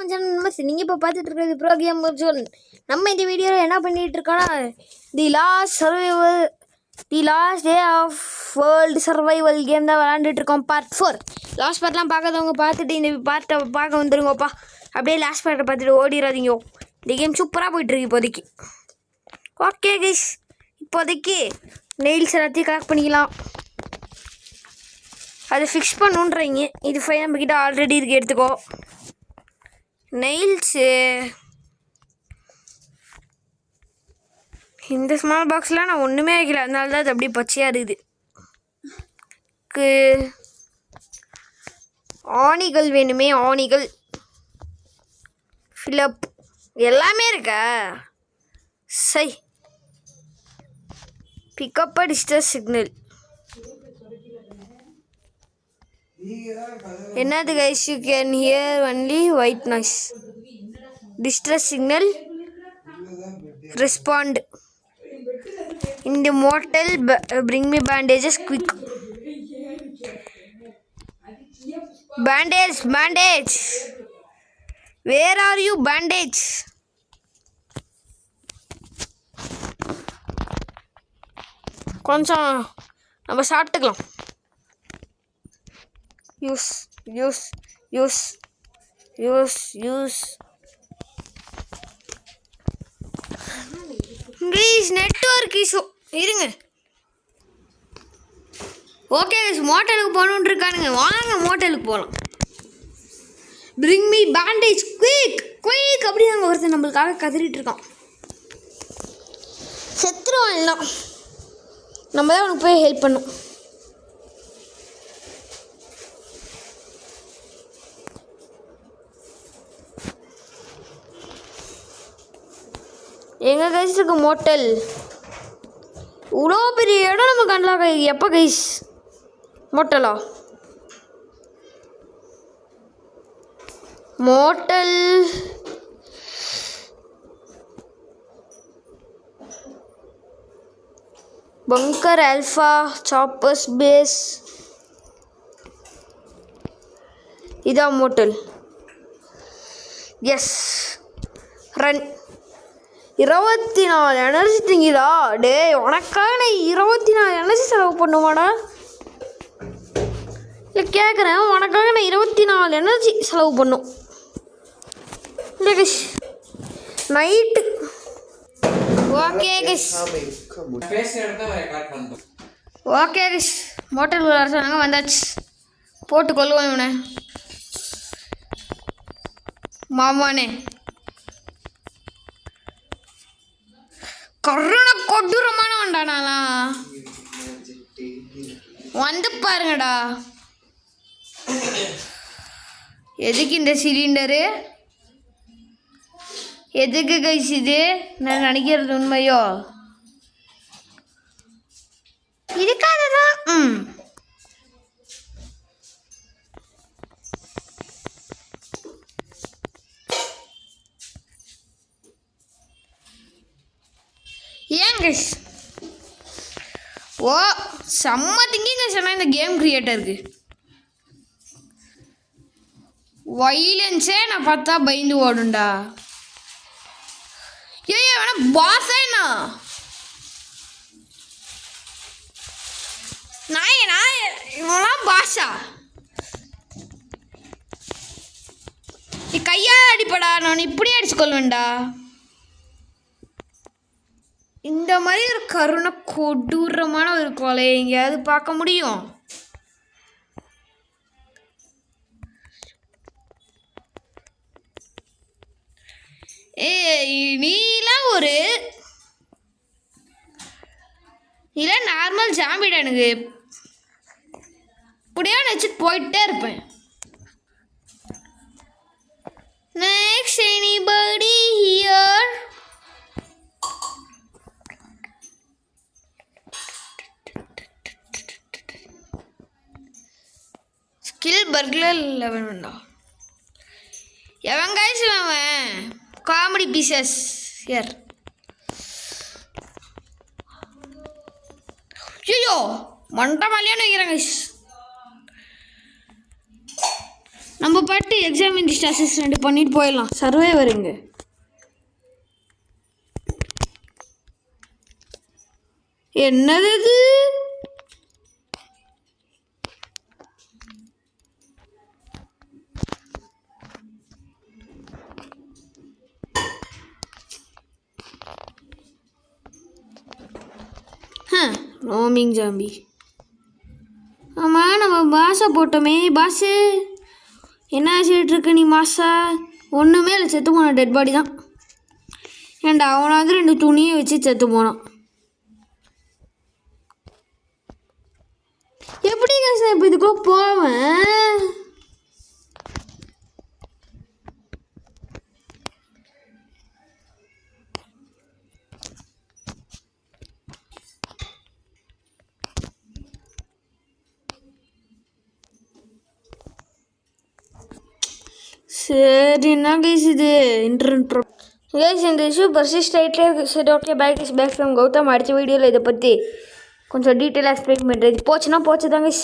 நீங்கள் இப்போ பார்த்துட்டு இருக்கிறது ப்ரோ கேமர் ஜோன். நம்ம இந்த வீடியோவில் என்ன பண்ணிகிட்டு இருக்கோன்னா, the last day of world survival game தான் விளாண்டுட்டு இருக்கோம். பார்ட் 4. லாஸ்ட் பார்ட்லாம் பார்க்காதவங்க பார்த்துட்டு இந்த பார்ட்டை பார்க்க வந்துருங்கப்பா. அப்படியே லாஸ்ட் பார்ட்டை பார்த்துட்டு ஓடிடாதீங்க. இந்த கேம் சூப்பராக போயிட்டுருக்கு இப்போதைக்கு. ஓகே கைஸ், இப்போதைக்கு நெயில்ஸ் எல்லாத்தையும் கலெக்ட் பண்ணிக்கலாம். அதை ஃபிக்ஸ் பண்ணுன்றீங்க. இது ஃபைன் நம்மக்கிட்ட ஆல்ரெடி இருக்குது, எடுத்துக்கோ. நெயில்ஸு இந்த ஸ்மால் பாக்ஸில் நான் ஒன்றுமே வைக்கல, அதனால தான் அது அப்படியே பச்சையாக இருக்குது. ஆணிகள் வேணுமே, ஆணிகள் ஃபில்லப் எல்லாமே இருக்கா? சை பிக்கப் அ டிஸ்டர்ஸ் சிக்னல். என்னது guys? You can hear only white noise. Distress signal respond in the motel. Bring me bandages quick. Bandage, where are you? Bandage. கொஞ்சம் நம்ம சாப்பிட்டுக்கலாம். Use please. நெட்வொர்க் இஷ்யூ இருங்க. ஓகே, மோட்டலுக்கு போகணுன்னு இருக்கானுங்க. வாங்க மோட்டலுக்கு போகலாம். பிரிங் மீ பேண்டேஜ் குயிக் அப்படி நாங்கள் ஒருத்தர் நம்மளுக்காக கதறிட்டு இருக்கான். செத்துருவான் எல்லாம். நம்ம தான் அவனுக்கு போய் ஹெல்ப் பண்ணும். எங்க கைஸ் இருக்கு மோட்டல்? இவ்வளோ பெரிய இடம் நம்ம கண்டலாக. எப்போ கைஸ் மோட்டலா? Motel bunker alpha choppers base. இதான் மோட்டல். Yes, run. 24 எனர்ஜி திங்கிதா? டே, உனக்காக நான் 24 எனர்ஜி செலவு பண்ணுவாடா? இல்லை கேட்குறேன், உனக்காக நான் 24 எனர்ஜி செலவு பண்ணும். இல்லை Kish, night. Okay Kish, motel அரசாங்க வந்தாச்சு. போட்டு கொள்ளுவோம் இவனை. மாமானே கருணை கொடூரமான வண்டானாலாம் வந்து பாருங்கடா. எதுக்கு இந்த சிலிண்டரு? எதுக்கு கைஸ் இது? நான் நினைக்கிறது உண்மையோ? இதுக்காக தான். ஏங்க ஓ செம்ம திங்கிங்க சொன்னால் இந்த கேம் கிரியேட்டருக்கு. வைலன்ஸே நான் பார்த்தா பயந்து ஓடுண்டா. ஏய் வேணா பாஸா என்ன? நான் இவெல்லாம் பாஷா? நீ கையால் அடிப்படா, நான் இப்படி அடிச்சு கொள்வேன்டா. இந்த மாதிரி ஒரு கருணை கொடூரமான ஒரு கொலை எங்கேயாவது பார்க்க முடியும்? நீலாம் நார்மல் ஜாம்பிடா. எனக்கு இப்படியே நினச்சிட்டு போயிட்டே இருப்பேன். Next anybody here? Skill burglar 11 வேண்டா. எவன் கைஸ் அவன்? Comedy pieces here. ஐயோ மண்டை மலையான்னு வைக்கிறேன் கைஸ். நம்ம பாட்டு எக்ஸாமினிஸ்ட் அசிஸ்டண்ட் பண்ணிட்டு போயிடலாம். சர்வைவர் இங்க என்னது இது? Roaming zombie. ஆமாம், நம்ம பாஸை போட்டோமே. பாஸு என்ன ஆச்சுட்டு இருக்க நீ மாசா? ஒன்றுமே இல்லை, செத்து போனான். டெட் பாடி தான். ஏண்டா அவனாவது 2 துணியை வச்சு செத்து போனான். எப்படி கேஸ் இப்போ இதுக்குள்ள போவேன்? சரி, என்ன கைஸ் இது இன்டர்நெட் கைஸ், இந்த இஷ்யூ பர்சிஸ்ட் ஆகிட்டே இருக்குது. சரி, ஓகே, பேக் ஃப்ரம் கௌதம். அடுத்த வீடியோவில் இதை பற்றி கொஞ்சம் டீட்டெயிலாக எக்ஸ்பிளைன் பண்ணுறது. போச்சுன்னா போச்சு தான் கைஸ்.